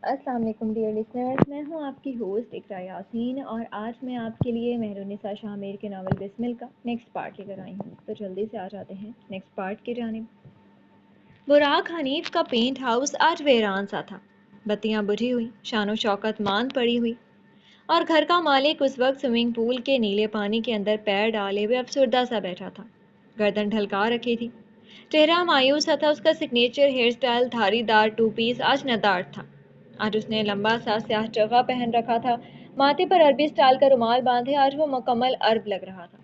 السلام علیکم dear listeners, میں ہوں آپ کی ہوسٹ اقرا یاسین اور آج میں آپ کے لیے مہرونسا شاہ میر کے ناول بسمل کا نیکسٹ پارٹ لے کر آئی ہوں. تو جلدی سے آ جاتے ہیں نیکسٹ پارٹ کی جانب. براق حنیف کا پینٹ ہاؤس آج ویران سا تھا. بتیاں بجھی ہوئی، شان و شوکت ماند پڑی ہوئی، اور گھر کا مالک اس وقت سوئمنگ پول کے نیلے پانی کے اندر پیر ڈالے ہوئے افسردہ سا بیٹھا تھا. گردن ڈھلکا رکھی تھی، چہرہ مایوس تھا. اس کا سگنیچر ہیئر سٹائل دھاری دار 2 پیس آج ندارت تھا. آج اس نے لمبا سا سیاہ ٹغا پہن رکھا تھا، ماتھے پر عربی سٹائل کا رومال باندھے. آج وہ مکمل عرب لگ رہا تھا.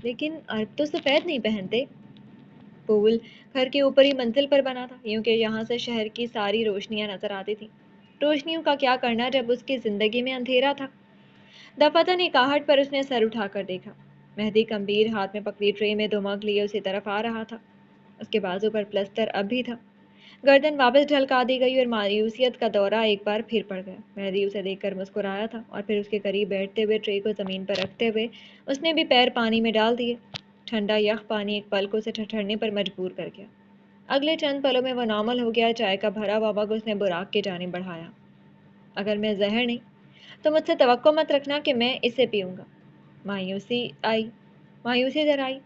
لیکن عرب تو سفید نہیں پہنتے. پول گھر کے اوپری منزل پر بنا تھا، یوں کہ یہاں سے شہر کی ساری روشنیاں نظر آتی تھیں. روشنیوں کا کیا کرنا جب اس کی زندگی میں اندھیرا تھا. دفتن اکاہٹ پر اس نے سر اٹھا کر دیکھا. مہدی کمبیر ہاتھ میں پکڑی ٹرے میں 2 مگ لیے اسی طرف آ رہا تھا. اس کے بازو پر پلسٹر اب بھی تھا. گردن واپس ڈھلکا دی گئی اور مایوسیت کا دورہ ایک بار پھر پڑ گیا. مہدی اسے دیکھ کر مسکرایا تھا اور پھر اس کے قریب بیٹھتے ہوئے ٹرے کو زمین پر رکھتے ہوئے اس نے بھی پیر پانی میں ڈال دیے. ٹھنڈا یخ پانی ایک پل کو اسے ٹھٹھرنے پر مجبور کر گیا. اگلے چند پلوں میں وہ نارمل ہو گیا. چائے کا بھرا ہوا مگ اس نے براق کی جانب بڑھایا. اگر میں زہر نہیں تو مجھ سے توقع مت رکھنا کہ میں اسے پیوں گا. مایوسی ذرا آئی.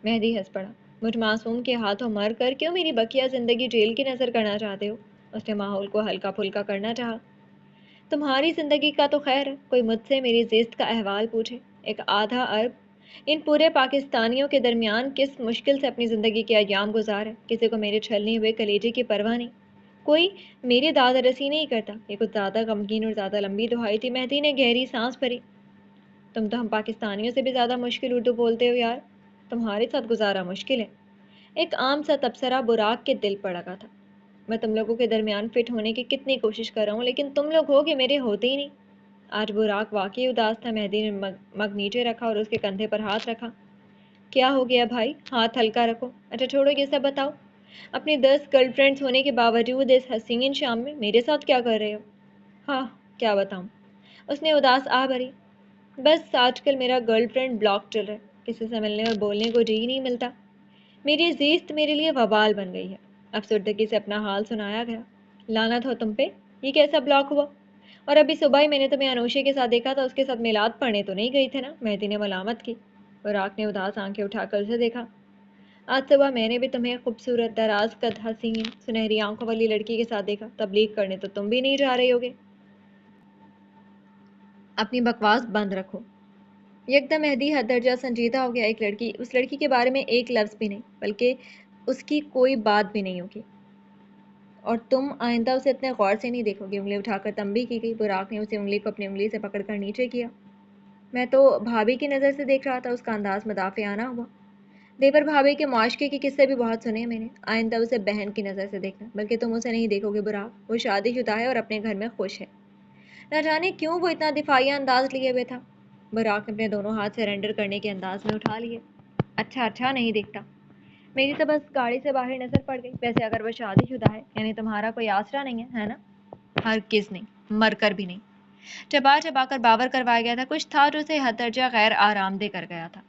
مہدی ہنس پڑا. مجھ معصوم کے ہاتھوں مر کر کیوں میری بقیہ زندگی جیل کی نظر کرنا چاہتے ہو؟ اس نے ماحول کو ہلکا پھلکا کرنا چاہا. تمہاری زندگی کا تو خیر ہے. کوئی مجھ سے میری زیست کا احوال پوچھے. ایک آدھا ارب ان پورے پاکستانیوں کے درمیان کس مشکل سے اپنی زندگی کے ایام گزارے. کسی کو میرے چھلنے ہوئے کلیجے کی پرواہ نہیں. کوئی میری داد رسی نہیں کرتا. یہ کچھ زیادہ غمگین اور زیادہ لمبی دہائی تھی. مہدی نے گہری سانس بھری. تم تو ہم پاکستانیوں سے بھی زیادہ مشکل اردو بولتے ہو یار. تمہارے ساتھ گزارا مشکل ہے. ایک عام سا تبصرہ براق کے دل پر لگا تھا. میں تم لوگوں کے درمیان فٹ ہونے کی کتنی کوشش کر رہا ہوں، لیکن تم لوگ ہو کہ میرے ہوتے ہی نہیں. آج براق واقعی اداس تھا. مہدی نے مگ نیچے رکھا اور اس کے کندھے پر ہاتھ رکھا. کیا ہو گیا بھائی؟ ہاتھ ہلکا رکھو. اچھا چھوڑو یہ سب بتاؤ. اپنی 10 گرل فرینڈس ہونے کے باوجود اس حسین شام میں میرے ساتھ کیا کر رہے ہو؟ ہاں کیا بتاؤں. اس نے اداس آہ بھری. بس آج کل میرا گرل فرینڈ بلاک چل رہا ہے. کسی سے ملنے اور بولنے کو جی نہیں ملتا. میری زیست میرے لیے وبال بن گئی ہے. افسردگی سے اپنا حال سنایا گیا. لعنت ہو تم پہ. یہ کیسا بلاک ہوا؟ اور ابھی صبح ہی میں نے تمہیں انوشے کے ساتھ دیکھا تھا. اس کے ساتھ میلاد پڑھنے تو نہیں گئی تھے نا؟ مہدی نے ملامت کی. براق نے اداس آنکھیں اٹھا کر اسے دیکھا. آج صبح میں نے بھی تمہیں خوبصورت دراز قد حسین سنہری آنکھوں والی لڑکی کے ساتھ دیکھا. تبلیغ کرنے تو تم بھی نہیں جا رہے ہوگے. اپنی بکواس بند رکھو. یکدم مہدی حد درجہ سنجیدہ ہو گیا. اس لڑکی کے بارے میں ایک لفظ بھی نہیں، بلکہ اس کی کوئی بات بھی نہیں ہوگی، اور تم آئندہ اسے اتنے غور سے نہیں دیکھو گے. انگلی اٹھا کر تنبیہ کی گئی. براق نے اسے انگلی کو اپنی انگلی سے پکڑ کر نیچے کیا. میں تو بھابھی کی نظر سے دیکھ رہا تھا. اس کا انداز مدافعانہ ہوا. دیور بھابھی کے معاشقے کے قصے بھی بہت سنے میں نے. آئندہ اسے بہن کی نظر سے دیکھنا، بلکہ تم اسے نہیں دیکھو گے. براق وہ شادی شدہ ہے اور اپنے گھر میں خوش ہے. نہ جانے کیوں وہ اتنا دفاعی انداز لیے ہوئے تھا. براق نے اپنے دونوں ہاتھ سرنڈر کرنے کے انداز میں اٹھا لیے. اچھا نہیں دیکھتا. میری تو بس گاڑی سے باہر نظر پڑ گئی. ویسے اگر وہ شادی شدہ ہے یعنی تمہارا کوئی آسرا نہیں ہے نا؟ ہرگز نہیں، مر کر بھی نہیں. چبا کر باور کروایا گیا تھا. کچھ تھا جو اسے حد درجہ غیر آرام دہ کر گیا تھا.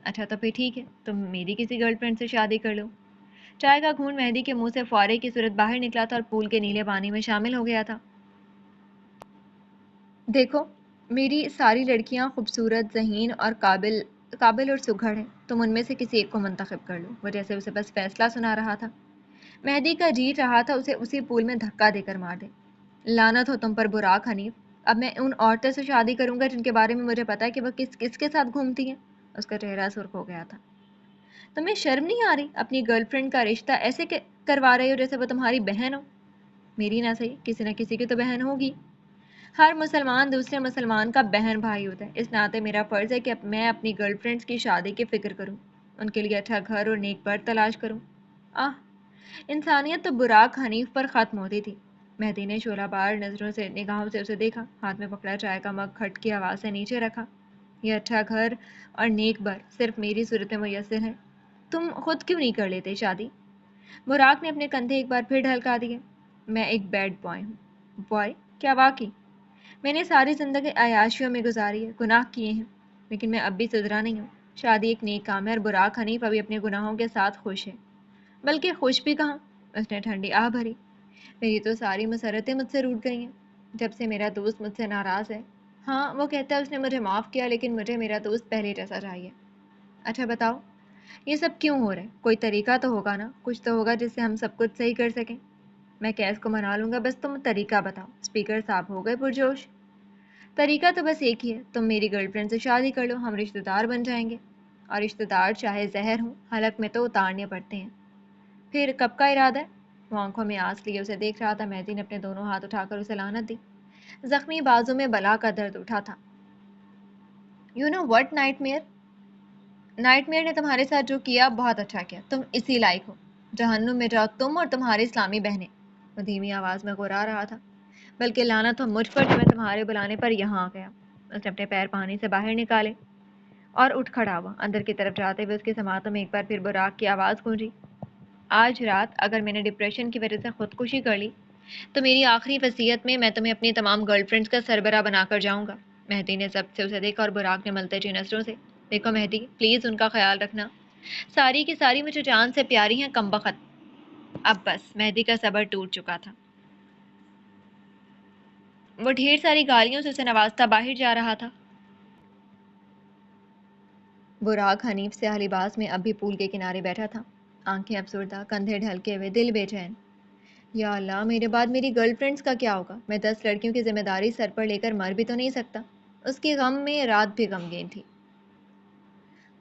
اچھا تو پھر ٹھیک ہے، تم میری کسی گرل فرینڈ سے شادی کر لو. چائے کا گھونٹ مہدی کے منہ سے فوارے کی صورت باہر نکلا تھا اور پول کے نیلے پانی میں شامل ہو گیا تھا. دیکھو میری ساری لڑکیاں خوبصورت، ذہین اور قابل اور سگھڑ ہیں. تم ان میں سے کسی ایک کو منتخب کر لو. وہ جیسے اسے بس فیصلہ سنا رہا تھا. مہدی کا جی رہا تھا اسے اسی پول میں دھکا دے کر مار دے. لعنت ہو تم پر براق حنیف. اب میں ان عورتوں سے شادی کروں گا جن کے بارے میں مجھے پتا ہے کہ وہ کس کے ساتھ گھومتی ہیں. اس کا چہرہ سرخ ہو گیا تھا. تمہیں شرم نہیں آ رہی؟ اپنی گرل فرینڈ کا رشتہ ایسے کروا رہے ہو جیسے وہ تمہاری بہن ہو. میری نہ صحیح، کسی نہ کسی کی تو بہن ہوگی. ہر مسلمان دوسرے مسلمان کا بہن بھائی ہوتا ہے. اس ناطے میرا فرض ہے کہ میں اپنی گرل فرینڈس کی شادی کی فکر کروں، ان کے لیے اچھا گھر اور نیک برت تلاش کروں. انسانیت تو براق حنیف پر ختم ہوتی تھی. مہدی نے شعلہ بار نگاہوں سے اسے دیکھا. ہاتھ میں پکڑا چائے کا مگ کھٹ کی آواز سے نیچے رکھا. یہ اچھا گھر اور نیک بر صرف میری صورت میں میسر ہے. تم خود کیوں نہیں کر لیتے شادی؟ براق نے اپنے کندھے ایک بار پھر ڈھلکا دیے. میں ایک بیڈ بوائے ہوں. بوائے؟ کیا واقعی؟ میں نے ساری زندگی عیاشیوں میں گزاری ہے، گناہ کیے ہیں، لیکن میں اب بھی سدھرا نہیں ہوں. شادی ایک نیک کام ہے اور براق حنیف ابھی اپنے گناہوں کے ساتھ خوش ہے. بلکہ خوش بھی کہاں. اس نے ٹھنڈی آہ بھری. میری تو ساری مسرتیں مجھ سے روٹ گئی ہیں جب سے میرا دوست مجھ سے ناراض ہے. ہاں وہ کہتا ہے اس نے مجھے معاف کیا لیکن مجھے میرا دوست پہلے جیسا چاہیے. اچھا بتاؤ یہ سب کیوں ہو رہا ہے؟ کوئی طریقہ تو ہوگا نا, کچھ تو ہوگا جس سے ہم سب کچھ صحیح کر سکیں. میں کیس کو منا لوں گا, بس تم طریقہ بتاؤ. اسپیکر صاحب ہو گئے پرجوش. طریقہ تو بس ایک ہی ہے, تم میری گرل فرینڈ سے شادی کر لو, ہم رشتہ دار بن جائیں گے. اور رشتہ دار چاہے زہر ہوں حلق میں تو اتارنے پڑتے ہیں. پھر کب کا ارادہ ہے؟ وہ آنکھوں میں آنس لیے اسے دیکھ رہا تھا. مہدی نے اپنے دونوں ہاتھ اٹھا کر اسے لعنت دی. زخمی بازو میں بلا کا درد اٹھا تھا. You know what nightmare, nightmare نے تمہارے ساتھ جو کیا بہت اچھا کیا, تم اسی لائق ہو. جہنم میں جاؤ تم اور تمہاری اسلامی بہنیں. وہ دھیمی آواز میں غرا رہا تھا. بلکہ لعنت ہو مجھ پر جو میں تمہارے بلانے پر یہاں آ گیا. اس نے اپنے پیر پانی سے باہر نکالے اور اٹھ کھڑا ہوا. اندر کی طرف جاتے ہوئے اس کے سماعتوں میں ایک بار پھر براق کی آواز گونجی. آج رات اگر میں نے ڈپریشن کی وجہ سے خودکشی کر لی تو میری آخری وصیت میں تمہیں اپنی تمام گرل فرینڈز کا سربراہ بنا کر جاؤں گا. مہدی نے ضبط سے اسے دیکھا اور براق نے ملتے ہوئے نظروں سے, دیکھو مہدی پلیز ان کا خیال رکھنا, ساری کی ساری مجھے جان سے پیاری ہیں کمبخت. اب بس. مہدی کا صبر ٹوٹ چکا تھا. وہ ڈھیر ساری گالیوں سے اسے نوازتا باہر جا رہا تھا. براق حنیف سے لباس میں اب بھی پول کے کنارے بیٹھا تھا, آنکھیں افسردہ, کندھے ڈھلکے ہوئے, دل بے چین. یا اللہ میرے بعد میری گرل فرینڈز کا کیا ہوگا؟ میں 10 لڑکیوں کی ذمہ داری سر پر لے کر مر بھی تو نہیں سکتا. اس کی غم میں رات بھی غمگین تھی.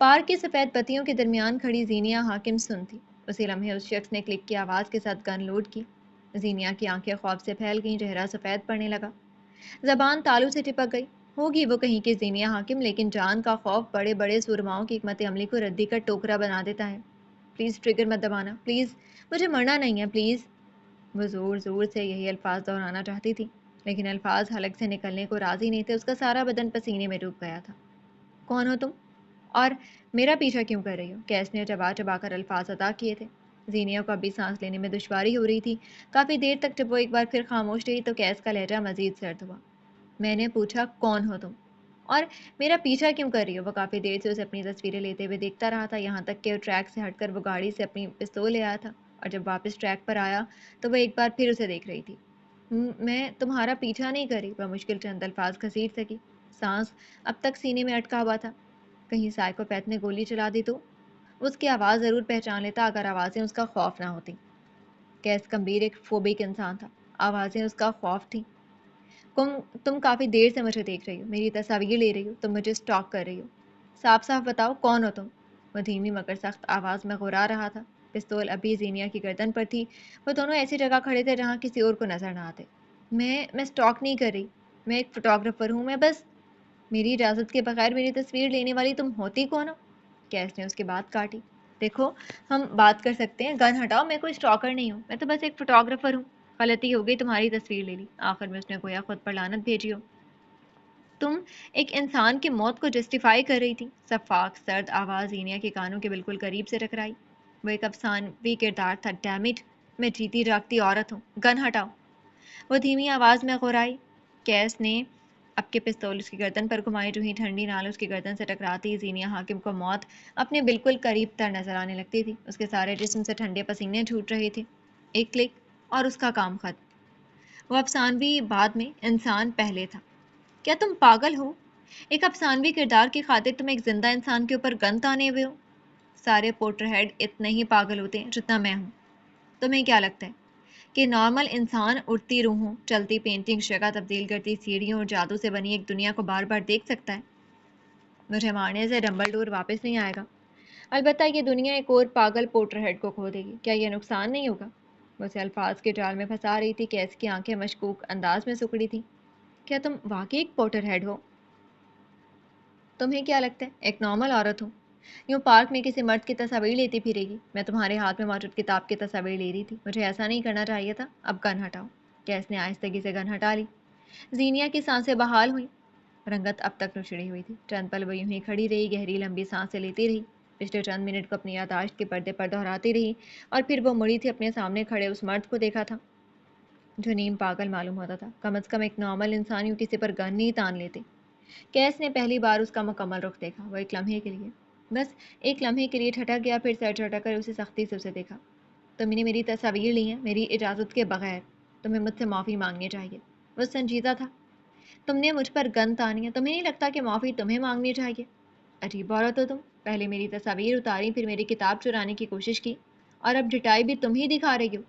پارک کی سفید پتیوں کے درمیان کھڑی زینیا حاکم سن تھی. اسی لمحے اس شخص نے کلک کی آواز کے ساتھ گن لوڈ کی. زینیا کی آنکھیں خوف سے پھیل گئیں, چہرہ سفید پڑنے لگا, زبان تالو سے ٹپک گئی. ہوگی وہ کہیں کی زینیا حاکم, لیکن جان کا خوف بڑے بڑے سرماؤں کی حکمت عملی کو ردی کا ٹوکرا بنا دیتا ہے. پلیز ٹریگر مت دبانا, پلیز مجھے مرنا نہیں ہے, پلیز. وہ زور زور سے یہی الفاظ دہرانا چاہتی تھی لیکن الفاظ حلق سے نکلنے کو راضی نہیں تھے. اس کا سارا بدن پسینے میں ڈوب گیا تھا. کون ہو تم اور میرا پیچھا کیوں کر رہی ہو؟ کیس نے چبا چبا کر الفاظ ادا کیے تھے. زینیا کو ابھی سانس لینے میں دشواری ہو رہی تھی. کافی دیر تک جب وہ ایک بار پھر خاموش رہی تو کیس کا لہجہ مزید سرد ہوا. میں نے پوچھا کون ہو تم اور میرا پیچھا کیوں کر رہی ہو؟ وہ کافی دیر سے اسے اپنی تصویریں لیتے ہوئے دیکھتا رہا تھا, یہاں تک کہ وہ ٹریک سے ہٹ کر وہ گاڑی سے اپنی پستول لے آیا تھا, اور جب واپس ٹریک پر آیا تو وہ ایک بار پھر اسے دیکھ رہی تھی. میں تمہارا پیچھا نہیں کر رہی. وہ مشکل چند الفاظ گھسیٹ سکی, سانس اب تک سینے میں اٹکا ہوا تھا. کہیں سائیکوپیتھ نے گولی چلا دی تو؟ اس کی آواز ضرور پہچان لیتا اگر آوازیں اس کا خوف نہ ہوتی. کیس گمبھیر ایک فوبک انسان تھا, آوازیں اس کا خوف تھیں. تم کافی دیر سے مجھے دیکھ رہی ہو, میری تصاویر لے رہی ہو, تم مجھے اسٹاک کر رہی ہو. صاف صاف بتاؤ کون ہو تم؟ وہ دھیمی مگر سخت آواز میں غرا رہا تھا. پستول ابھی زینیا کی گردن پر تھی. وہ دونوں ایسی جگہ کھڑے تھے جہاں کسی اور کو نظر نہ آتے. میں اسٹاک نہیں کر رہی, میں ایک فوٹوگرافر ہوں. میں بس میری اجازت کے بغیر میری تصویر لینے والی تم ہوتی کون ہو؟ کیس نے اس کی بات کاٹی. دیکھو ہم بات کر سکتے ہیں, گن ہٹاؤ. میں کوئی اسٹاکر نہیں ہوں, میں تو بس ایک فوٹوگرافر ہوں. غلطی ہو گئی, تمہاری تصویر لے لی. آخر میں اس نے گویا خود پر لعنت بھیجی ہو. تم ایک انسان کی موت کو جسٹیفائی کر رہی تھی. شفاف سرد آواز زینیا کے کانوں کے بالکل قریب سے ٹکرائی. وہ ایک افسانوی کردار تھا. ڈیم اٹ, میں جیتی جاگتی عورت ہوں. گن ہٹاؤ. وہ دھیمی آواز میں غرائی. کیس نے اب کے پستول اس کی گردن پر گھمائی. جو ہی ٹھنڈی نال اس کی گردن سے ٹکراتی زینیا حاکم کو موت اپنے بالکل قریب تر نظر آنے لگتی تھی. اس کے سارے جسم سے ٹھنڈے پسینے چھوٹ رہے تھے. ایک کلک اور اس کا کام ختم. وہ افسانوی بعد میں, انسان پہلے تھا. کیا تم پاگل ہو؟ ایک افسانوی کردار کی خاطر تم ایک زندہ انسان کے اوپر گن تانے ہوئے ہو؟ سارے پورٹر ہیڈ اتنے ہی پاگل ہوتے ہیں جتنا میں ہوں. تمہیں کیا لگتا ہے کہ نارمل انسان اڑتی روحوں, چلتی پینٹنگ, جگہ تبدیل کرتی سیڑھیوں اور جادو سے بنی ایک دنیا کو بار بار دیکھ سکتا ہے؟ مجھے مارنے سے ڈمبلڈور واپس نہیں آئے گا. البتہ یہ دنیا ایک اور پاگل پورٹر ہیڈ کو کھو دے گی. کیا یہ نقصان نہیں ہوگا؟ وہ اسے الفاظ کے جال میں پھنسا رہی تھی. کیس کی آنکھیں مشکوک انداز میں سکڑی تھیں. کیا تم واقعی ایک پورٹر ہیڈ ہو؟ تمہیں کیا لگتا ہے ایک نارمل عورت ہوں یوں پارک میں کسی مرد کی تصاویر لیتی پھرے گی؟ میں تمہارے ہاتھ میں موجود کتاب کی تصاویر لے رہی تھی. مجھے ایسا نہیں کرنا چاہیے تھا. اب گن ہٹاؤ. کیس نے آہستگی سے گن ہٹا لی. زینیا کی سانسیں بحال ہوئیں. رنگت اب تک نچڑی ہوئی تھی. چند پل وہ یوں ہی کھڑی رہی, گہری لمبی سانسیں لیتی رہی. پچھلے چند منٹ کو اپنی یادداشت کے پردے پر دہراتی رہی, اور پھر وہ مڑی تھی. اپنے سامنے کھڑے اس مرد کو دیکھا تھا جو نیم پاگل معلوم ہوتا تھا. کم از کم ایک نارمل انسان یوں کسی پر گن نہیں تان لیتے. کیس نے پہلی بار اس کا مکمل رخ دیکھا. وہ ایک لمحے کے لیے, بس ایک لمحے کے لیے ٹھٹک گیا, پھر سر جھٹک کر اسے سختی سے اسے دیکھا. تم نے میری تصاویر لی ہیں میری اجازت کے بغیر. تمہیں مجھ سے معافی مانگنی چاہیے. وہ سنجیدہ تھا. تم نے مجھ پر گن تانی ہے. تمہیں نہیں لگتا کہ معافی تمہیں مانگنی چاہیے؟ عجیب عورت ہو تم. پہلے میری تصاویر اتاری پھر میری کتاب چرانے کی کوشش کی اور اب ڈٹائی بھی تم ہی دکھا رہی ہو.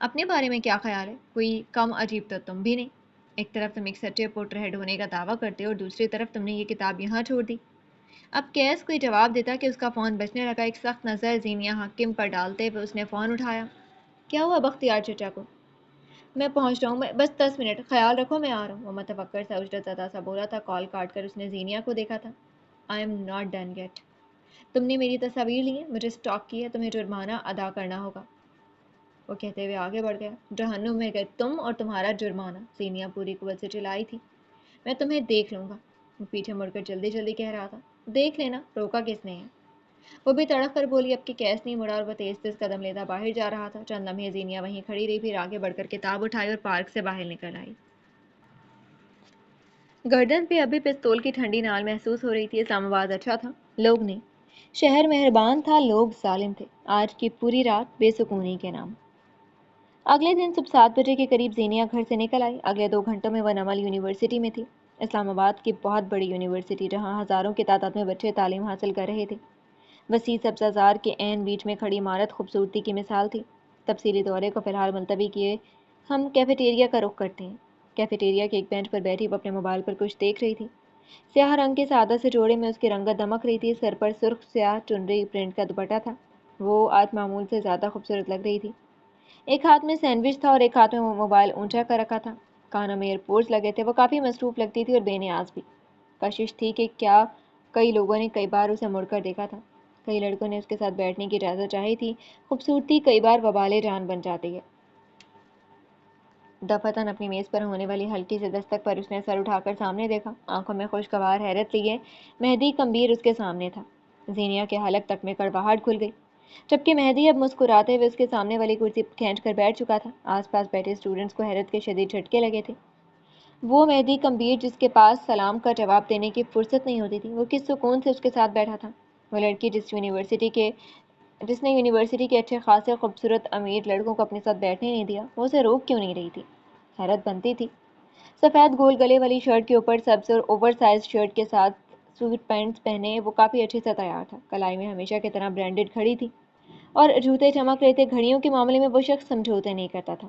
اپنے بارے میں کیا خیال ہے؟ کوئی کم عجیب تو تم بھی نہیں. ایک طرف تم ایک سچے پورٹر ہیڈ ہونے کا دعویٰ کرتے ہو اور دوسری طرف تم نے یہ کتاب یہاں چھوڑ دی. اب کیس کوئی جواب دیتا کہ اس کا فون بجنے لگا. ایک سخت نظر زینیا حاکم پر ڈالتے ہوئے اس نے فون اٹھایا. کیا ہوا بختیار چچا کو؟ میں پہنچ رہا ہوں. میں بس 10 منٹ. خیال رکھو میں آ رہا ہوں. وہ متفکر سا اجرت زدہ سا بولا تھا. کال کاٹ کر اس نے زینیا کو دیکھا تھا. I am not done yet. تم نے میری تصاویر لی ہیں مجھے اسٹاک کی ہے. تمہیں جرمانہ ادا کرنا ہوگا. وہ کہتے ہوئے آگے بڑھ گیا. جہنم میں گئے تم اور تمہارا جرمانہ. زینیا پوری قوت سے چلائی تھی. میں تمہیں دیکھ لوں گا. وہ پیچھے مڑ کر جلدی جلدی کہہ رہا تھا. دیکھ لینا. روکا کس نے ہے؟ وہ بھی تڑپ کر بولی. اب کہ کیس نہیں مڑا اور وہ تیز تیز قدم لیتا باہر جا رہا تھا. چند لمحے زینیا وہیں کھڑی رہی پھر آگے بڑھ کر کتاب اٹھائی اور پارک سے باہر نکل آئی. گردن پہ ابھی پستول کی ٹھنڈی نال محسوس ہو رہی تھی. اسلام آباد اچھا تھا. لوگ نہیں. شہر مہربان تھا. لوگ ظالم تھے. آج کی پوری رات بے سکونی کے نام. اگلے دن صبح 7 بجے کے قریب زینیا گھر سے نکل آئی. اگلے 2 گھنٹوں میں وہ نمل یونیورسٹی میں تھی. اسلام آباد کی بہت بڑی یونیورسٹی جہاں ہزاروں کی تعداد میں بچے تعلیم حاصل کر رہے تھے. وسیع سبزہ زار کے عین بیچ میں کھڑی عمارت خوبصورتی کی مثال تھی. تفصیلی دورے کو فی الحال ملتوی کیے ہم کیفیٹیریا کا رخ کرتے ہیں. کیفیٹیریا کے ایک بینچ پر بیٹھی وہ اپنے موبائل پر کچھ دیکھ رہی تھی. سیاہ رنگ کے سادہ سے جوڑے میں اس کی رنگت دمک رہی تھی. سر پر سرخ سیاہ چنری پرنٹ کا دوپٹہ تھا. وہ آج معمول سے زیادہ خوبصورت لگ رہی تھی. ایک ہاتھ میں سینڈوچ تھا اور ایک ہاتھ میں موبائل اونچا کر رکھا تھا. کانوں میں ایئر پورٹس لگے تھے. وہ کافی مصروف لگتی تھی اور بے نیاز بھی. کشش تھی کہ کیا کئی لوگوں نے کئی بار اسے مڑ کر دیکھا تھا. کئی لڑکوں نے اس کے ساتھ بیٹھنے کی اجازت چاہی تھی. خوبصورتی کئی بار وبال جان بن جاتی ہے. دفتن اپنی میز پر ہونے والی ہلکی سے دستک پر اس نے سر اٹھا کر سامنے دیکھا. آنکھوں میں خوشگوار حیرت لیے مہدی کمبیر اس کے سامنے تھا. زینیا کے حلق تک میں کڑواہٹ کھل گئی جبکہ مہدی اب مسکراتے ہوئے اس کے سامنے والی کرسی کھینچ کر بیٹھ چکا تھا. آس پاس بیٹھے اسٹوڈنٹس کو حیرت کے شدید جھٹکے لگے تھے. وہ مہدی کمبیر جس کے پاس سلام کا جواب دینے کی فرصت نہیں ہوتی تھی وہ کس سکون سے اس کے ساتھ بیٹھا تھا. وہ لڑکی جس نے یونیورسٹی کے اچھے خاصے خوبصورت امیر لڑکوں کو اپنے ساتھ بیٹھنے نہیں دیا وہ اسے روک کیوں نہیں رہی تھی؟ حیرت بنتی تھی. سفید گول گلے والی شرٹ کے اوپر سبز اور اوور سائز شرٹ کے ساتھ سوٹ پینٹس پہنے وہ کافی اچھے سے تیار تھا. کلائی میں ہمیشہ کی طرح برانڈڈ گھڑی تھی اور جوتے چمک رہے تھے. گھڑیوں کے معاملے میں وہ شخص سمجھوتے نہیں کرتا تھا.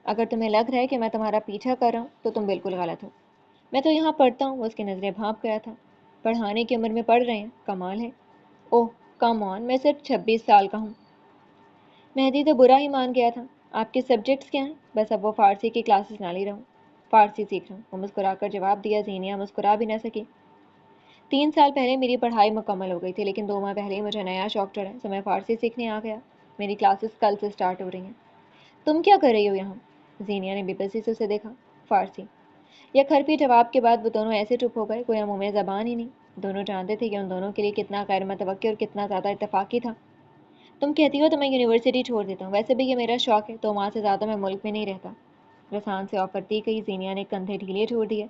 اگر تمہیں لگ رہا ہے کہ میں تمہارا پیچھا کر رہا ہوں تو تم بالکل غلط ہو. میں تو یہاں پڑھتا ہوں. وہ اس کی نظریں بھانپ گیا تھا. پڑھانے کی عمر میں پڑھ رہے ہیں. کمال ہے. اوہ کم آن میں صرف 26 سال کا ہوں. مہدی تو برا ہی مان گیا تھا. آپ کے سبجیکٹس کیا ہیں؟ بس اب وہ فارسی کی کلاسز نہ لی رہا ہوں. فارسی سیکھ رہا ہوں. وہ مسکرا کر جواب دیا. زینیا مسکرا بھی نہ سکی. 3 سال پہلے میری پڑھائی مکمل ہو گئی تھی لیکن 2 ماہ پہلے ہی مجھے نیا شوق چڑھا تو میں فارسی سیکھنے آ گیا. میری کلاسز کل سے سٹارٹ ہو رہی ہیں. تم کیا کر رہی ہو یہاں؟ زینیا نے بے بسی سے اسے دیکھا. فارسی. یک حرفی جواب کے بعد وہ دونوں ایسے چپ ہو گئے گویا منہ میں زبان ہی نہیں. دونوں جانتے تھے کہ ان دونوں کے لیے کتنا غیر متوقع اور کتنا زیادہ اتفاقی تھا. تم کہتی ہو تو میں یونیورسٹی چھوڑ دیتا ہوں. ویسے بھی یہ میرا شوق ہے. 2 ماہ سے زیادہ میں ملک میں نہیں رہتا. رسان سے آفر دی گئی. زینیا نے کندھے ڈھیلے چھوڑ دیے.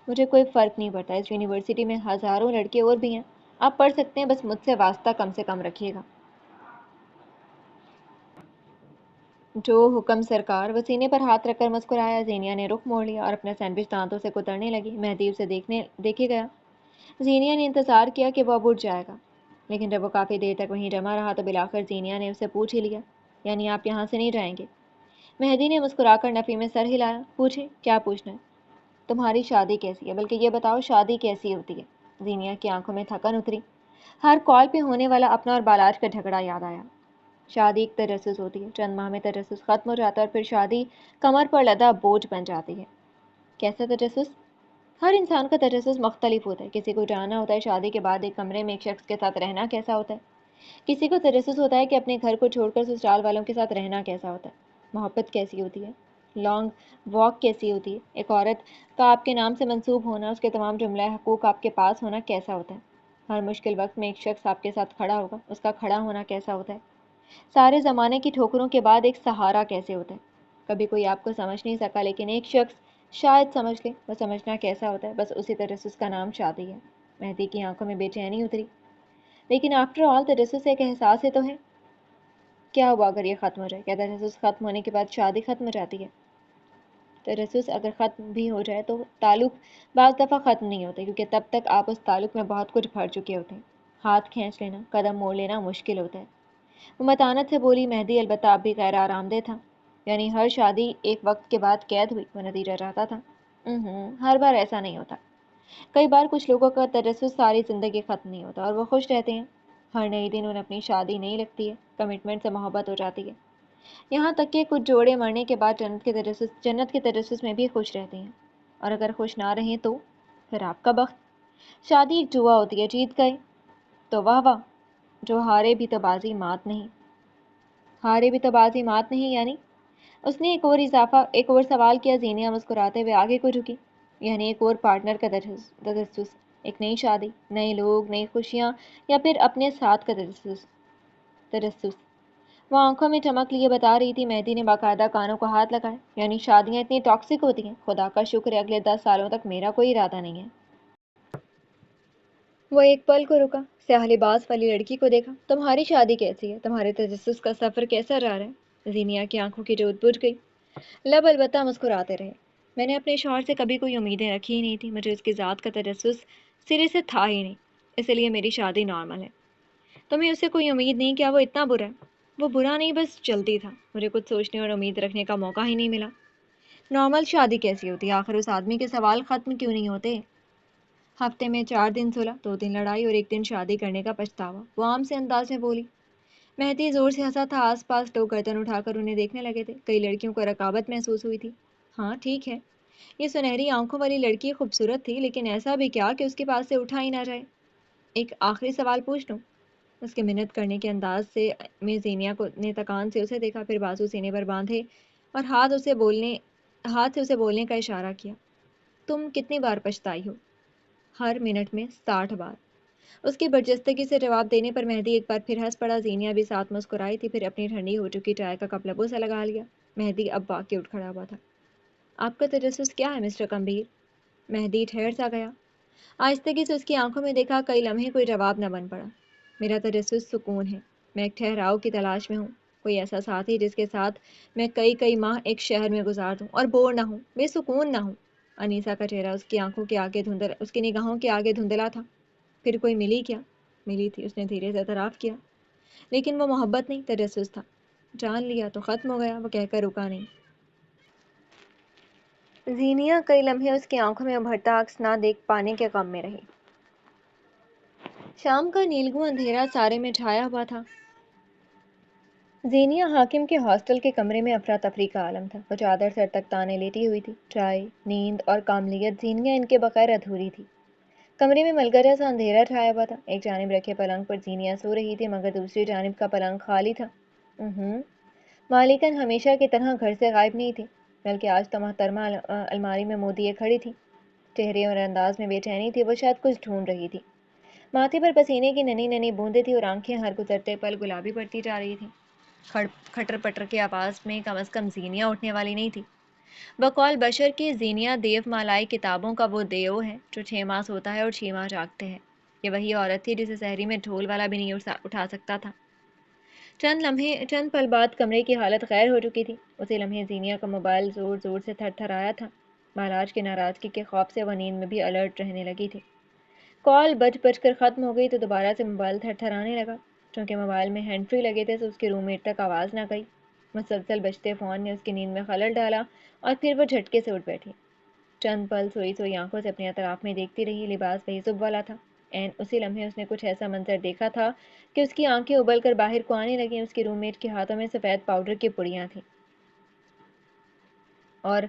مجھے کوئی فرق نہیں پڑتا. اس یونیورسٹی میں ہزاروں لڑکے اور بھی ہیں. آپ پڑھ سکتے ہیں. بس مجھ سے واسطہ کم سے کم رکھیے گا. جو حکم سرکار. وہ سینے پر ہاتھ رکھ کر مسکرایا. زینیا نے رخ موڑ لیا اور اپنا سینڈوچ دانتوں سے کترنے لگی. مہدی اسے دیکھے گیا. زینیا نے انتظار کیا کہ وہ اب اٹھ جائے گا لیکن جب وہ کافی دیر تک وہیں جمع رہا تو بالآخر زینیا نے اسے پوچھ ہی لیا. یعنی آپ یہاں سے نہیں جائیں گے؟ مہدی نے مسکرا کر نفی میں سر ہلایا. پوچھیں کیا پوچھنا ہے؟ تمہاری شادی کیسی ہے؟ بلکہ یہ بتاؤ شادی کیسی ہوتی ہے؟ زینیا کی آنکھوں میں تھکن اتری. ہر کال پہ ہونے والا اپنا اور بالاج کا جھگڑا یاد آیا. شادی ایک تجسس ہوتی ہے. چند ماہ میں تجسس ختم ہو جاتا ہے اور پھر شادی کمر پر لدا بوجھ بن جاتی ہے. کیسا تجسس؟ ہر انسان کا تجسس مختلف ہوتا ہے. کسی کو جاننا ہوتا ہے شادی کے بعد ایک کمرے میں ایک شخص کے ساتھ رہنا کیسا ہوتا ہے. کسی کو تجسس ہوتا ہے کہ اپنے گھر کو چھوڑ کر سسرال والوں کے ساتھ رہنا کیسا ہوتا ہے. محبت کیسی ہوتی ہے. لانگ واک کیسی ہوتی ہے. ایک عورت کا آپ کے نام سے منسوب ہونا اس کے تمام جملہ حقوق آپ کے پاس ہونا کیسا ہوتا ہے. ہر مشکل وقت میں ایک شخص آپ کے ساتھ کھڑا ہوگا اس کا کھڑا ہونا کیسا ہوتا ہے. سارے زمانے کی ٹھوکروں کے بعد ایک سہارا کیسے ہوتا ہے. کبھی کوئی آپ کو سمجھ نہیں سکا لیکن ایک شخص شاید سمجھ لے. وہ سمجھنا کیسا ہوتا ہے. بس اسی تجسس کا نام شادی ہے. مہدی کی آنکھوں میں بے چینی اتری. لیکن آفٹر آل تجسس ایک احساس ہی تو ہے. کیا ہوا اگر یہ ختم ہو جائے؟ کیا تجسس ختم ہونے کے بعد شادی ختم ہو جاتی ہے؟ تجسس اگر ختم بھی ہو جائے تو تعلق بعض دفعہ ختم نہیں ہوتے، کیونکہ تب تک آپ اس تعلق میں بہت کچھ بھر چکے ہوتے ہیں۔ ہاتھ کھینچ لینا، قدم موڑ لینا مشکل ہوتا ہے۔ وہ متانت سے بولی، مہدی البتہ اب بھی غیر آرام دہ تھا۔ یعنی ہر شادی ایک وقت کے بعد قید ہوئی، وہ نتیجہ چاہتا تھا۔ ہر بار ایسا نہیں ہوتا۔ کئی بار کچھ لوگوں کا تجسس ساری زندگی ختم نہیں ہوتا اور وہ خوش رہتے ہیں۔ ہر نئی دن انہیں اپنی شادی نہیں لگتی ہے، کمٹمنٹ سے محبت ہو جاتی ہے۔ یہاں تک کہ کچھ جوڑے مرنے کے بعد جنت کے تجسس میں بھی خوش رہتے ہیں، اور اگر خوش نہ رہیں تو پھر آپ کا بخت۔ شادی ایک جوا ہوتی ہے، جیت گئے تو واہ واہ، جو ہارے بھی تو بازی مات نہیں، یعنی اس نے ایک اور سوال کیا۔ زینیا مسکراتے ہوئے آگے کو جھکی۔ یعنی ایک اور پارٹنر کا تجسس، ایک نئی شادی، نئے لوگ، نئی خوشیاں، یا پھر اپنے ساتھ کا تجسس۔ وہ آنکھوں میں چمک لیے بتا رہی تھی۔ مہدی نے باقاعدہ کانوں کو ہاتھ لگائے۔ یعنی شادیاں اتنی ٹاکسک ہوتی ہیں؟ خدا کا شکر ہے اگلے 10 سالوں تک میرا کوئی ارادہ نہیں ہے۔ وہ ایک پل کو رکا، سیاہ لباس والی لڑکی کو دیکھا۔ تمہاری شادی کیسی ہے؟ تمہارے تجسس کا سفر کیسا رہا ہے؟ زینیا کی آنکھوں کی جوت بجھ گئی، لب البتہ مسکراتے رہے۔ میں نے اپنے شوہر سے کبھی کوئی امیدیں رکھی ہی نہیں تھی، مجھے اس کی ذات کا تجسس سرے سے تھا ہی نہیں، اس لیے میری شادی نارمل ہے۔ تمہیں اس سے کوئی امید نہیں؟ کیا وہ اتنا برا ہے؟ وہ برا نہیں، بس جلدی تھا، مجھے کچھ سوچنے اور امید رکھنے کا موقع ہی نہیں ملا۔ نارمل شادی کیسی ہوتی ہے؟ آخر اس آدمی کے سوال ختم کیوں نہیں ہوتے؟ ہفتے میں 4 دن صلح، 2 دن لڑائی اور 1 دن شادی کرنے کا پچھتاوا، وہ عام سے انداز میں بولی۔ مہدی زور سے ہنسا تھا، آس پاس لوگ گردن اٹھا کر انہیں دیکھنے لگے تھے، کئی لڑکیوں کو رقابت محسوس ہوئی تھی۔ ہاں ٹھیک ہے، یہ سنہری آنکھوں والی لڑکی خوبصورت تھی، لیکن ایسا بھی کیا کہ اس کے پاس سے اٹھا ہی نہ جائے؟ ایک آخری سوال پوچھ لوں؟ اس کے منت کرنے کے انداز سے میں زینیا کو نے تکان سے اسے دیکھا، پھر بازو سینے پر باندھے اور ہاتھ سے اسے بولنے کا اشارہ کیا۔ تم کتنی بار پچھتائی ہو؟ ہر منٹ میں 60 بار۔ اس کی برجستگی سے جواب دینے پر مہدی ایک بار پھر ہنس پڑا۔ زینیا بھی ساتھ مسکرائی تھی، پھر اپنی ٹھنڈی ہو چکی چائے کا کپ لبوں سے لگا لیا۔ مہدی اب واقعی اٹھ کھڑا ہوا تھا۔ آپ کا تجسس کیا ہے مسٹر کمبیر؟ مہدی ٹھہر سا گیا، آہستگی سے اس کی آنکھوں میں دیکھا، کئی لمحے کوئی جواب نہ بن پڑا۔ میرا تجسس سکون ہے، میں ایک ٹھہراؤ کی تلاش میں ہوں، کوئی ایسا ساتھی جس کے ساتھ میں کئی ماہ ایک شہر میں گزار دوں اور بور نہ ہوں، بے سکون نہ ہوں۔ انیسا کا چہرہ اس کی نگاہوں کے آگے دھندلا تھا۔ پھر کوئی ملی کیا؟ ملی تھی، اس نے دھیرے سے اعتراف کیا، لیکن وہ محبت نہیں، تجسس تھا۔ جان لیا تو ختم ہو گیا، وہ کہہ کر رکا نہیں۔ زینیا کئی لمحے اس کی آنکھوں میں ابھرتا عکس نہ دیکھ پانے کے غم میں رہی۔ شام کا نیلگوں اندھیرا سارے میں چھایا ہوا تھا۔ زینیا حاکم کے ہاسٹل کے کمرے میں افراتفری کا عالم تھا۔ وہ چادر سر تک تانے لیٹی ہوئی تھی۔ چائے، نیند اور کاملیت زینیا ان کے بغیر ادھوری تھی۔ کمرے میں ملگرا سا اندھیرا چھایا ہوا تھا۔ ایک جانب رکھے پلنگ پر زینیا سو رہی تھی، مگر دوسری جانب کا پلنگ خالی تھا۔ مالکن ہمیشہ کی طرح گھر سے غائب نہیں تھی، بلکہ آج تو محترمہ الماری میں منہ دیے کھڑی تھی۔ چہرے اور انداز میں بے چینی تھی، وہ شاید کچھ ڈھونڈ رہی تھی۔ ماتھے پر پسینے کی ننھی ننھی بوندیں تھی اور آنکھیں ہر گزرتے پل گلابی پڑتی جا رہی تھیں۔ کھٹر پٹر کی آواز میں کم از کم زینیا اٹھنے والی نہیں تھی۔ بقول بشر کی زینیا دیو مالائی کتابوں کا وہ دیو ہے جو 6 ماہ سوتا ہے اور 6 ماہ جاگتے ہیں۔ یہ وہی عورت تھی جسے سحری میں ڈھول والا بھی نہیں اٹھا سکتا تھا۔ چند پل بعد کمرے کی حالت غیر ہو چکی تھی۔ اسی لمحے زینیا کا موبائل زور زور سے تھر تھر آیا تھا۔ مہاراج کی ناراضگی کے خوف سے وہ نیند میں بھی الرٹ رہنے لگی تھی۔ کال بج کر ختم ہو گئی تو دوبارہ سے موبائل تھر تھرانے لگا۔ چونکہ موبائل میں ہینڈ فری لگے تھے تو اس کے روم میٹ تک آواز نہ گئی۔ مسلسل بجتے فون نے اس کی نیند میں خلل ڈالا اور پھر وہ جھٹکے سے اٹھ بیٹھی۔ چند پل سوئی آنکھوں سے اپنے اطراف میں دیکھتی رہی۔ لباس وہی صبح والا تھا۔ اسی لمحے اس نے کچھ ایسا منظر دیکھا تھا کہ اس کی آنکھیں ابل کر باہر کو آنے لگیں۔ اس کی روم میٹ کے ہاتھوں میں سفید پاؤڈر کی پڑیاں تھیں، اور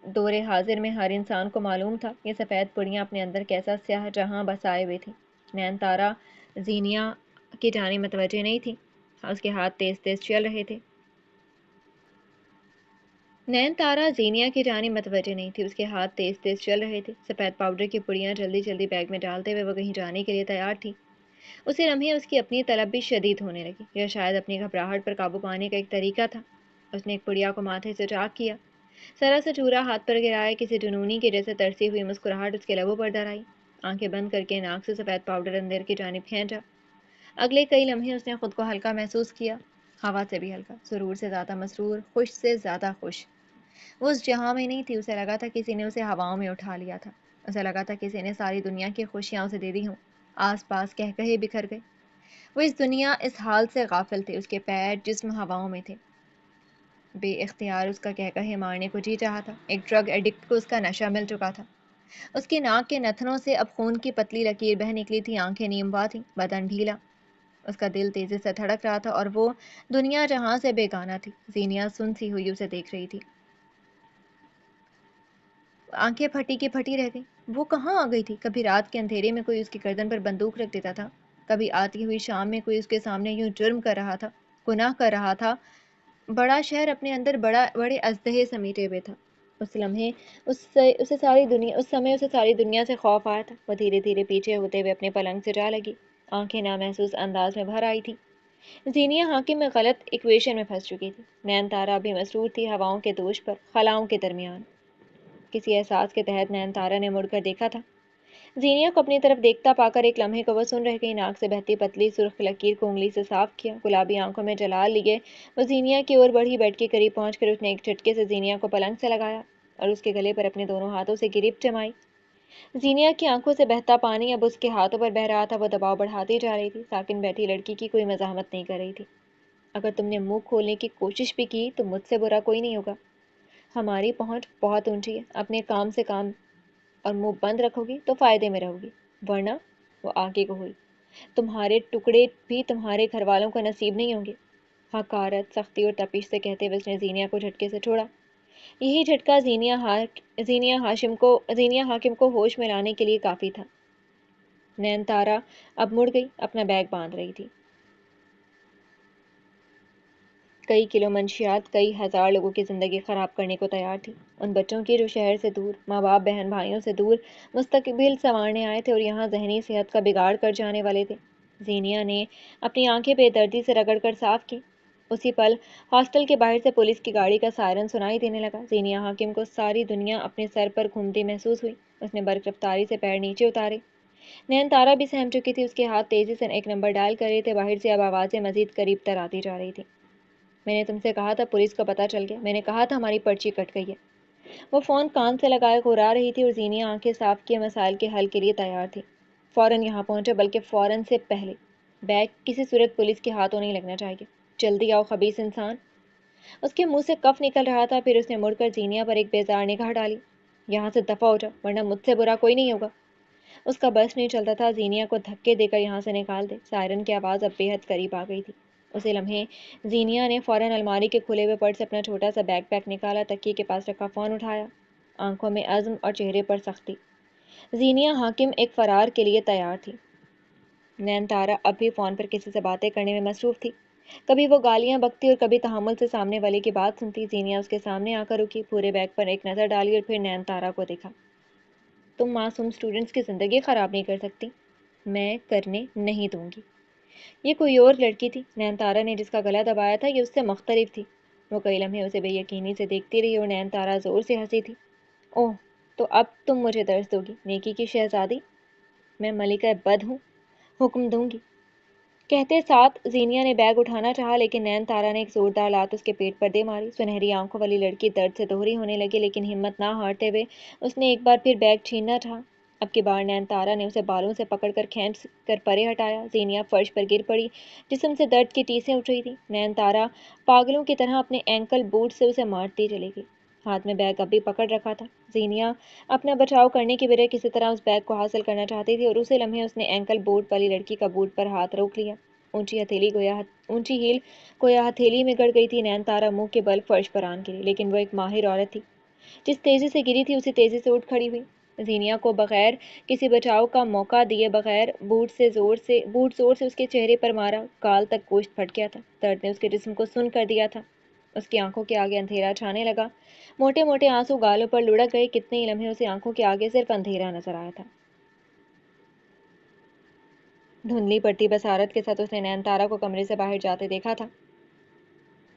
دور حاضر میں ہر انسان کو معلوم تھا یہ سفید پڑیاں اپنے اندر کیسا سیاہ جہاں بسائے ہوئے تھی۔ نین تارا زینیا کی جانب متوجہ نہیں تھی، اس کے ہاتھ تیز تیز چل رہے تھے۔ اس کے ہاتھ تیز تیز چل رہے تھے۔ سفید پاؤڈر کی پڑیاں جلدی جلدی بیگ میں ڈالتے ہوئے وہ کہیں جانے کے لیے تیار تھی۔ اسی لمحے اس کی اپنی طلب بھی شدید ہونے لگی۔ یہ شاید اپنی گھبراہٹ پر قابو پانے کا ایک طریقہ تھا۔ اس نے ایک پڑیا کو ماتھے سے چاک کیا، ذرا سا چورا ہاتھ پر گرایا، کسی جنونی کی جیسے ترسی ہوئی مسکراہٹ اس کے لبوں پر ڈر آئی۔ آنکھیں بند کر کے ناک سے سفید پاؤڈر اندر کی جانب کھینچا۔ اگلے کئی لمحے اس نے خود کو ہلکا محسوس کیا، ہوا سے بھی ہلکا، سرور سے زیادہ مسرور، خوش سے زیادہ خوش۔ وہ اس جہاں میں نہیں تھی، اسے لگا تھا کسی نے اسے ہواؤں میں اٹھا لیا تھا، اسے لگا تھا کسی نے ساری دنیا کی خوشیاں اسے دے دی ہوں۔ آس پاس کہے بکھر گئے، وہ اس دنیا اس حال سے غافل تھے، اس کے پیر جسم ہواؤں میں تھے۔ بے اختیار اس کا کہے مارنے کو جی چاہا تھا، ایک ڈرگ ایڈکٹ کو اس کا نشہ مل چکا تھا۔ اس کی ناک کے نتنوں سے اب خون کی پتلی لکیر بہہ نکلی تھی، آنکھیں نیم وا تھیں، بدن ڈھیلا، اس کا دل تیزی سے دھڑک رہا تھا اور وہ دنیا جہاں سے بیگانہ تھی۔ زینیا سن سی ہوئی اسے دیکھ رہی تھی، آنکھیں پھٹی کی پھٹی رہ گئی۔ وہ کہاں آ گئی تھی؟ کبھی رات کے اندھیرے میں کوئی اس کی گردن پر بندوق رکھ دیتا تھا، کبھی آتی ہوئی شام میں کوئی اس کے سامنے یوں جرم کر رہا تھا، گناہ کر رہا تھا۔ بڑا شہر اپنے اندر بڑے اژدہے سمیٹے ہوئے تھا۔ اس لمحے اسے ساری دنیا سے خوف آیا تھا۔ وہ دھیرے دھیرے پیچھے ہوتے ہوئے اپنے پلنگ سے جا لگی، آنکھیں نامحسوس انداز میں بھر آئی تھی۔ زینیا حاکم میں غلط ایکویشن میں پھنس چکی تھی، نین تارا بھی مسرور تھی ہواؤں کے دوش پر، خلاؤں کے درمیان۔ کسی احساس کے تحت نین تارا نے مڑ کر دیکھا تھا، زینیا کو اپنی طرف دیکھتا پا کر ایک لمحے کو وہ سن رہ گئی۔ ناک سے بہتی پتلی سرخ لکیر کو انگلی سے صاف کیا، گلابی آنکھوں میں جلال لیے وہ زینیا کی اور بڑھی، بیڈ کے قریب پہنچ کر اس نے ایک جھٹکے سے زینیا کو پلنگ سے لگایا اور اس کے گلے پر اپنے دونوں ہاتھوں سے گریپ جمائی۔ زینیا کی آنکھوں سے بہتا پانی اب اس کے ہاتھوں پر بہہ رہا تھا، وہ دباؤ بڑھاتی جا رہی تھی۔ ساکن بیٹھی لڑکی کی کوئی مزاحمت نہیں کر رہی تھی۔ اگر تم نے منہ کھولنے کی کوشش بھی کی تو مجھ سے برا کوئی نہیں ہوگا، ہماری پہنچ بہت اونچی ہے، اپنے کام سے کام اور منہ بند رکھو گی تو فائدے میں رہو گی، ورنہ… وہ آگے کو ہوئی، تمہارے ٹکڑے بھی تمہارے گھر والوں کو نصیب نہیں ہوں گے۔ حقارت، سختی اور تپش سے کہتے ہوئے اس نے زینیا کو جھٹکے سے چھوڑا۔ یہی جھٹکا زینیا حاکم کو ہوش میں لانے کے لیے کافی تھا۔ نین تارا اب مڑ گئی، اپنا بیگ باندھ رہی تھی۔ کئی کلو منشیات کئی ہزار لوگوں کی زندگی خراب کرنے کو تیار تھی، ان بچوں کی جو شہر سے دور، ماں باپ بہن بھائیوں سے دور مستقبل سنوارنے آئے تھے اور یہاں ذہنی صحت کا بگاڑ کر جانے والے تھے۔ زینیا نے اپنی آنکھیں بے دردی سے رگڑ کر صاف کی۔ اسی پل ہاسٹل کے باہر سے پولیس کی گاڑی کا سائرن سنائی دینے لگا۔ زینیا حاکم کو ساری دنیا اپنے سر پر گھومتی محسوس ہوئی، اس نے برق رفتاری سے پیر نیچے اتارے۔ نین تارا بھی سہم چکی تھی، اس کے ہاتھ تیزی سے ایک نمبر ڈائل کر رہے تھے، باہر سے اب آوازیں مزید قریب تر آتی جا رہی تھی۔ میں نے تم سے کہا تھا پولیس کو پتہ چل گیا، میں نے کہا تھا ہماری پرچی کٹ گئی ہے۔ وہ فون کان سے لگائے گھرا رہی تھی اور زینیا آنکھیں صاف کیے مسائل کے حل کے لیے تیار تھی۔ فوراً یہاں پہنچو، بلکہ فوراً سے پہلے بیگ کسی صورت پولیس کے ہاتھوں نہیں لگنا چاہیے، جلدی آؤ خبیث انسان۔ اس کے منہ سے کف نکل رہا تھا، پھر اس نے مڑ کر زینیا پر ایک بیزار نگاہ ڈالی۔ یہاں سے دفع ہو جاؤ ورنہ مجھ سے برا کوئی نہیں ہوگا۔ اس کا بس نہیں چلتا تھا زینیا کو دھکے دے کر یہاں سے نکال دے۔ سائرن کی آواز اب بے حد قریب آ گئی تھی۔ اسی لمحے زینیا نے فوراً الماری کے کھلے ہوئے پرس سے اپنا چھوٹا سا بیگ پیک نکالا، تکیے کے پاس رکھا فون اٹھایا، آنکھوں میں عزم اور چہرے پر سختی۔ زینیا حاکم ایک فرار کے لیے تیار تھی۔ نین تارا اب بھی فون پر کسی سے باتیں کرنے میں مصروف تھی، کبھی وہ گالیاں بکتی اور کبھی تحمل سے سامنے والے کی بات سنتی۔ زینیا اس کے سامنے آ کر رکی، پورے بیگ پر ایک نظر ڈالی اور پھر نین تارا کو دیکھا۔ تم معصوم اسٹوڈنٹس کی زندگی خراب نہیں کر سکتی، میں کرنے نہیں دوں گی۔ یہ کوئی اور لڑکی تھی، نین تارا نے جس کا گلا دبایا تھا، یہ اس سے مختلف تھی۔ وہ کئی لمحے اسے بے یقینی سے دیکھتی رہی اور نین تارا زور سے ہنسی تھی۔ اوہ، تو اب تم مجھے درس دو گی، نیکی کی شہزادی؟ میں ملکہ بد ہوں، حکم دوں گی۔ کہتے ساتھ زینیا نے بیگ اٹھانا چاہا، لیکن نین تارا نے ایک زوردار لات اس کے پیٹ پر دے ماری۔ سنہری آنکھوں والی لڑکی درد سے دوہری ہونے لگی، لیکن ہمت نہ ہارتے ہوئے اس نے ایک بار پھر بیگ چھیننا چاہا۔ اب کی بار نین تارا نے اسے بالوں سے پکڑ کر کھینچ کر پرے ہٹایا۔ زینیا فرش پر گر پڑی، جسم سے درد کی ٹیسیں اٹھ رہی تھی۔ نین تارا پاگلوں کی طرح اپنے اینکل بوٹ سے اسے مارتی چلی گئی، ہاتھ میں بیگ اب بھی پکڑ رکھا تھا۔ زینیا اپنا بچاؤ کرنے کی بجائے کسی طرح اس بیگ کو حاصل کرنا چاہتی تھی، اور اسی لمحے اس نے اینکل بوٹ والی لڑکی کا بوٹ پر ہاتھ روک لیا۔ اونچی ہیل گویا ہتھیلی میں گڑ گئی تھی۔ نین تارا منہ کے بل فرش پر آن گری، لیکن وہ ایک ماہر عورت تھی، جس تیزی سے گری تھی اسی تیزی سے اٹھ کھڑی ہوئی۔ زینیا کو بغیر کسی بچاؤ کا موقع دیے بغیر بوٹ زور سے اس کے چہرے پر مارا، گال تک گوشت پھٹ گیا تھا، درد نے اس کے جسم کو سن کر دیا تھا۔ اس کی آنکھوں کے آگے اندھیرا چھانے لگا، موٹے موٹے آنسو گالوں پر لڑک گئے۔ کتنے ہی لمحے اسے آنکھوں کے آگے صرف اندھیرا نظر آیا تھا۔ دھندلی پڑتی بصارت کے ساتھ اس نے نین تارا کو کمرے سے باہر جاتے دیکھا تھا۔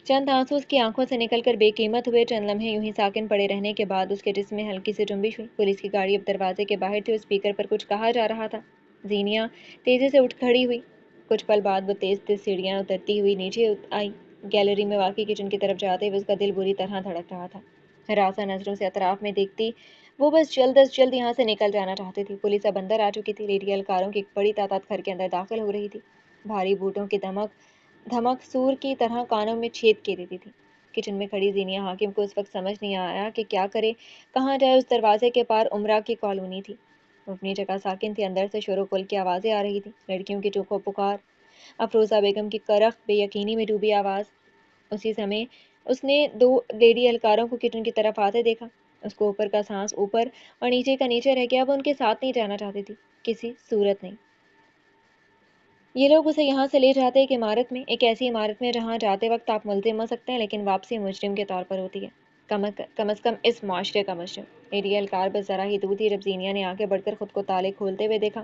چند آنسو اس کی آنکھوں سے نکل کر بے قیمت ہوئے۔ چند لمحے یوں ہی ساکن پڑے رہنے کے بعد اس کے جسم میں ہلکی سی جنبش ہوئی۔ پولیس کی گاڑی اب دروازے کے باہر تھی اور اسپیکر پر کچھ کہا جا رہا تھا۔ زینیا تیزی سے اٹھ کھڑی ہوئی، کچھ پل بعد وہ تیز تیز سیڑھیاں اترتی ہوئی نیچے آئی۔ گیلری میں واقع کچن کی طرف جاتے ہوئے اس کا دل بری طرح دھڑک رہا تھا۔ ہراساں نظروں سے اطراف میں دیکھتی وہ بس جلد از جلد یہاں سے نکل جانا چاہتی تھی۔ پولیس اب اندر آ چکی تھی۔ لیڈی اہلکاروں کی ایک بڑی تعداد گھر کے اندر داخل ہو رہی تھی۔ بھاری بوٹوں کی دھمک سور کی طرح کانوں میں چھید کیے دیتی تھی۔ کچن میں کھڑی زینیہ حاکم کو اس وقت سمجھ نہیں آیا کہ کیا کرے، کہاں جائے۔ اس دروازے کے پار عمرہ کی کالونی تھی۔ وہ اپنی جگہ ساکن تھی۔ اندر سے شور و گل کی آوازیں آ رہی تھی، لڑکیوں کی چیخو پکار، افروزہ بیگم کی کرخ بے یقینی میں ڈوبی آواز۔ اسی سمے اس نے دو لیڈی اہلکاروں کو کچن کی طرف آتے دیکھا۔ اس کو اوپر کا سانس اوپر اور نیچے کا نیچے رہ گیا۔ وہ ان کے ساتھ نہیں جانا چاہتی تھی، کسی صورت نہیں۔ یہ لوگ اسے یہاں سے لے جاتے ایک عمارت میں، ایک ایسی عمارت میں جہاں جاتے وقت آپ ملزم ہو سکتے ہیں لیکن واپسی مجرم کے طور پر ہوتی ہے، کم از کم اس معاشرے کا مجرم۔ لیڈی اہلکار بس ذرا ہی دور تھی جب زینیہ نے آگے بڑھ کر خود کو تالے کھولتے ہوئے دیکھا۔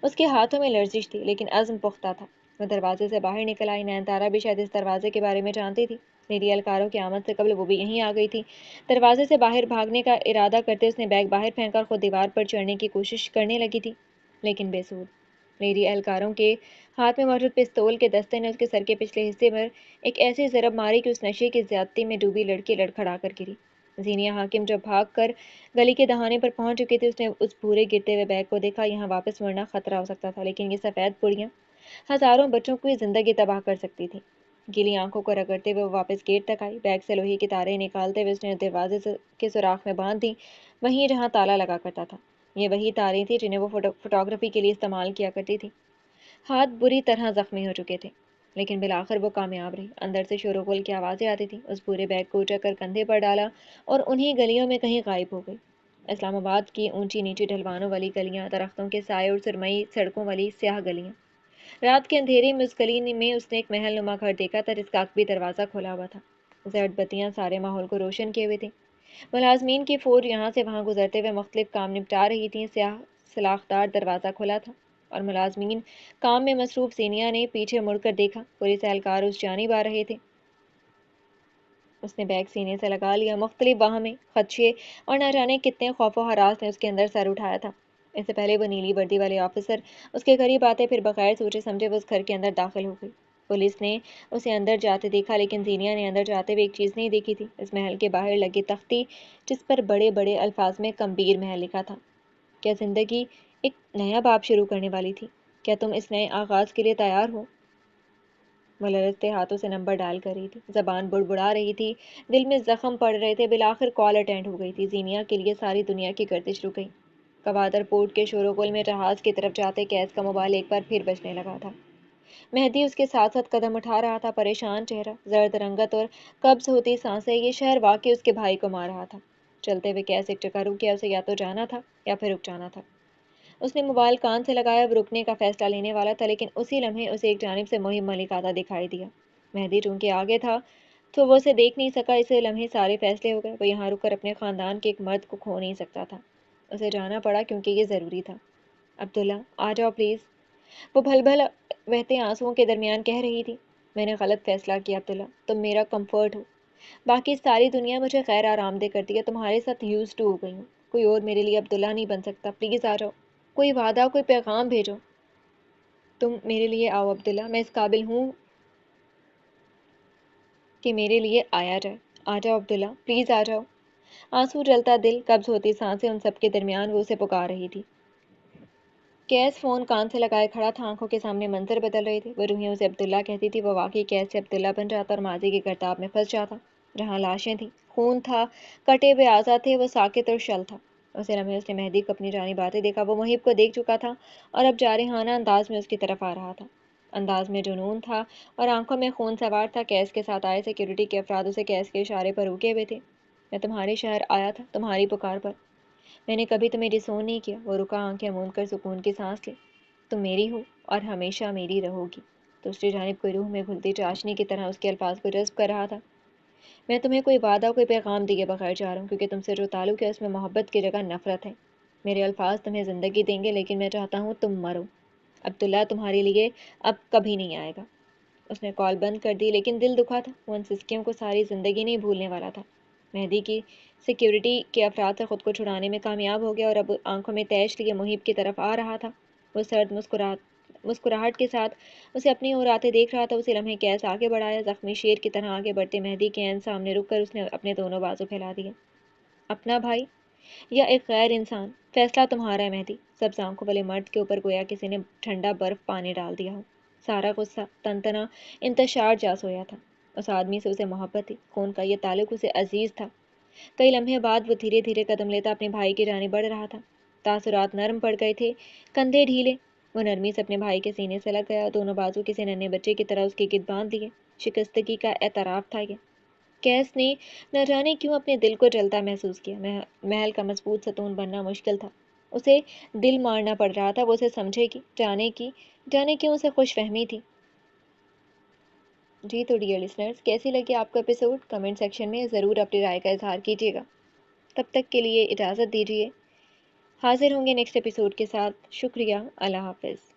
اس کے ہاتھوں میں لرزش تھی لیکن عزم پختہ تھا۔ وہ دروازے سے باہر نکل آئی۔ نین تارا بھی شاید اس دروازے کے بارے میں جانتی تھی۔ لیڈی اہلکاروں کی آمد سے قبل وہ بھی یہیں آ گئی تھی۔ دروازے سے باہر بھاگنے کا ارادہ کرتے اس نے بیگ باہر پھینکا اور خود دیوار پر چڑھنے کی کوشش کرنے لگی تھی، لیکن بے سود۔ لیڈی اہلکاروں کے ہاتھ میں موجود پستول کے دستے نے اس کے سر کے پچھلے حصے پر ایک ایسی ضرب ماری کہ اس نشے کی زیادتی میں ڈوبی لڑکی لڑکھڑا کر گری۔ زینیہ حاکم جب بھاگ کر گلی کے دہانے پر پہنچ چکی تھی، اس نے اس بھورے گرتے ہوئے بیگ کو دیکھا۔ یہاں واپس مڑنا خطرہ ہو سکتا تھا لیکن یہ سفید پڑیاں ہزاروں بچوں کی زندگی تباہ کر سکتی تھی۔ گیلی آنکھوں کو رگڑتے ہوئے وہ واپس گیٹ تک آئی۔ بیگ سے لوہے کی تاریں نکالتے ہوئے اس نے دروازے کے سوراخ میں باندھ دی، وہیں جہاں تالا لگا کرتا تھا۔ یہ وہی تاریں تھیں جنہیں وہ فوٹوگرافی کے لیے استعمال کیا کرتی تھی۔ ہاتھ بری طرح زخمی ہو چکے تھے لیکن بالآخر وہ کامیاب رہی۔ اندر سے شور و غل کی آوازیں آتی تھیں۔ اس پورے بیگ کو اٹھا کر کندھے پر ڈالا اور انہی گلیوں میں کہیں غائب ہو گئی۔ اسلام آباد کی اونچی نیچی ڈھلوانوں والی گلیاں، درختوں کے سائے اور سرمئی سڑکوں والی سیاہ گلیاں۔ رات کے اندھیرے میں اس گلی میں اس نے ایک محل نما گھر دیکھا تھا جس کا عقبی دروازہ کھلا ہوا تھا۔ زرد بتیاں سارے ماحول کو روشن کیے ہوئے تھیں۔ ملازمین کی فوج یہاں سے وہاں گزرتے ہوئے مختلف کام نپٹا رہی تھیں۔ سیاہ سلاخدار دروازہ کھلا تھا اور ملازمین کام میں مصروف۔ زینیہ نے پیچھے مڑ کر دیکھا، پولیس اہلکار اس جانب آ رہے تھے۔ اس نے بیگ سینے سے لگا لیا۔ مختلف واہمیں، خدشے اور نہ جانے کتنے خوف و ہراس نے اس کے اندر سر اٹھایا تھا۔ اس سے پہلے وہ نیلی وردی والے آفیسر اس کے قریب آتے، پھر بغیر سوچے سمجھے وہ اس گھر کے اندر داخل ہو گئی۔ پولیس نے اسے اندر جاتے دیکھا لیکن زینیہ نے اندر جاتے ہوئے ایک چیز نہیں دیکھی تھی، اس محل کے باہر لگی تختی جس پر بڑے بڑے الفاظ میں کمبیر محل لکھا تھا۔ کیا زندگی ایک نیا باب شروع کرنے والی تھی؟ کیا تم اس نئے آغاز کے لیے تیار ہو؟ وہ لرزتے ہاتھوں سے نمبر ڈال کر رہی تھی، زبان بڑبڑا رہی تھی، دل میں زخم پڑ رہے تھے۔ بالآخر کال اٹینڈ ہو گئی تھی۔ زینیہ کے لیے ساری دنیا کی گردش رک گئی۔ کوادر پورٹ کے شور و گل میں جہاز کی طرف جاتے کیس کا موبائل ایک بار پھر بجنے لگا تھا۔ مہدی اس کے ساتھ ساتھ قدم اٹھا رہا تھا، پریشان چہرہ، زرد رنگت اور قبض ہوتی سانسیں۔ یہ شہر واقعی اس کے بھائی کو مار رہا تھا۔ چلتے ہوئے کیس ایک جگہ رک گیا۔ اسے یا تو جانا تھا یا پھر رک جانا تھا۔ اس نے موبائل کان سے لگایا۔ وہ رکنے کا فیصلہ لینے والا تھا لیکن اسی لمحے اسے ایک جانب سے محب ملک آتا دکھائی دیا۔ مہدی چونکہ آگے تھا تو وہ اسے دیکھ نہیں سکا۔ اسی لمحے سارے فیصلے ہو گئے۔ وہ یہاں رک کر اپنے خاندان کے ایک مرد کو کھو نہیں سکتا تھا۔ اسے جانا پڑا کیونکہ یہ ضروری تھا۔ عبداللہ آ جاؤ پلیز، وہ بھل بھل بہتے آنسوؤں کے درمیان کہہ رہی تھی۔ میں نے غلط فیصلہ کیا عبداللہ، تم میرا کمفرٹ ہو، باقی ساری دنیا مجھے غیر آرام دہ کرتی ہے۔ تمہارے ساتھ یوز ٹو ہو گئی ہوں، کوئی اور میرے لیے عبداللہ نہیں بن سکتا۔ پلیز آ جاؤ، کوئی وعدہ، کوئی پیغام بھیجو۔ تم میرے لیے آؤ عبداللہ، میں اس قابل ہوں کہ میرے لیے آیا جائے۔ آ جاؤ عبداللہ، پلیز آ جاؤ۔ آنسو جلتا دل، قبض ہوتی سانسیں، ان سب کے درمیان وہ اسے پکار رہی تھی۔ کیس فون کان سے لگائے کھڑا تھا، آنکھوں کے سامنے منظر بدل رہے تھے۔ وہ روحیوں سے عبداللہ کہتی تھی، وہ واقعی کیس سے عبداللہ بن جاتا اور ماضی کے گرداب میں پھنس جاتا جہاں لاشیں تھیں، خون تھا، کٹے ہوئے اعضاء تھے۔ وہ ساکت اور شل تھا۔ اسے لمحے اس نے مہدی کو اپنی جانب آتے دیکھا۔ وہ محب کو دیکھ چکا تھا اور اب جارحانہ انداز میں اس کی طرف آ رہا تھا، انداز میں جنون تھا اور آنکھوں میں خون سوار تھا۔ کیس کے ساتھ آئے سیکیورٹی کے افراد اسے کیس کے اشارے پر روکے ہوئے تھے۔ میں تمہارے شہر آیا تھا، تمہاری پکار پر، میں نے کبھی تمہیں ڈسون نہیں کیا۔ وہ رکا، آنکھیں موند کر سکون کی سانس لی۔ تم میری ہو اور ہمیشہ میری رہو گی۔ دوسری جانب کوئی روح میں گھلتی چاشنی کی طرح اس کے الفاظ کو جذب کر رہا تھا۔ میں تمہیں کوئی وعدہ، کوئی پیغام دیے بغیر جا رہا ہوں کیونکہ تم سے جو تعلق ہے اس میں محبت کی جگہ نفرت ہے۔ میرے الفاظ تمہیں زندگی دیں گے لیکن میں چاہتا ہوں تم مرو۔ عبداللہ تمہارے لیے اب کبھی نہیں آئے گا۔ اس نے کال بند کر دی لیکن دل دکھا تھا۔ وہ ان سسکیوں کو ساری زندگی نہیں بھولنے والا تھا۔ مہدی کی سیکیورٹی کے افراد سے خود کو چھڑانے میں کامیاب ہو گیا اور اب آنکھوں میں تیش لیے محب کی طرف آ رہا تھا۔ وہ سرد مسکراہٹ کے ساتھ اسے اپنی اور آتے دیکھ رہا تھا۔ اسی لمحے کیس آگے بڑھایا، زخمی شیر کی طرح آگے بڑھتے مہدی کے عین سامنے رک کر اس نے اپنے دونوں بازو پھیلا دیے۔ اپنا بھائی یا ایک غیر انسان، فیصلہ تمہارا ہے مہدی۔ سبز آنکھوں والے مرد کے اوپر گویا کسی نے ٹھنڈا برف پانی ڈال دیا ہو۔ سارا غصہ تنتنا انتشار جا سویا تھا۔ اس آدمی سے اسے محبت تھی، خون کا یہ تعلق اسے عزیز تھا۔ کئی لمحے بعد وہ دھیرے دھیرے قدم لیتا اپنے بھائی کی جانب بڑھ رہا تھا۔ تاثرات نرم پڑ گئے تھے، کندھے ڈھیلے۔ وہ نرمی سے اپنے بھائی کے سینے سے لگ گیا، دونوں بازو کسی ننھے بچے کی طرح اس کے گرد باندھ لیے۔ شکستگی کا اعتراف تھا یہ۔ کیس نے نہ جانے کیوں اپنے دل کو جلتا محسوس کیا۔ محل کا مضبوط ستون بننا مشکل تھا، اسے دل مارنا پڑ رہا تھا۔ وہ اسے سمجھے گی، جانے کیوں اسے خوش فہمی تھی۔ جی تو ڈیئر لسنرز، کیسی لگی آپ کا ایپیسوڈ؟ کمنٹ سیکشن میں ضرور اپنی رائے کا اظہار کیجیے گا۔ تب تک کے لیے اجازت دیجیے، حاضر ہوں گے نیکسٹ ایپیسوڈ کے ساتھ۔ شکریہ، اللہ حافظ۔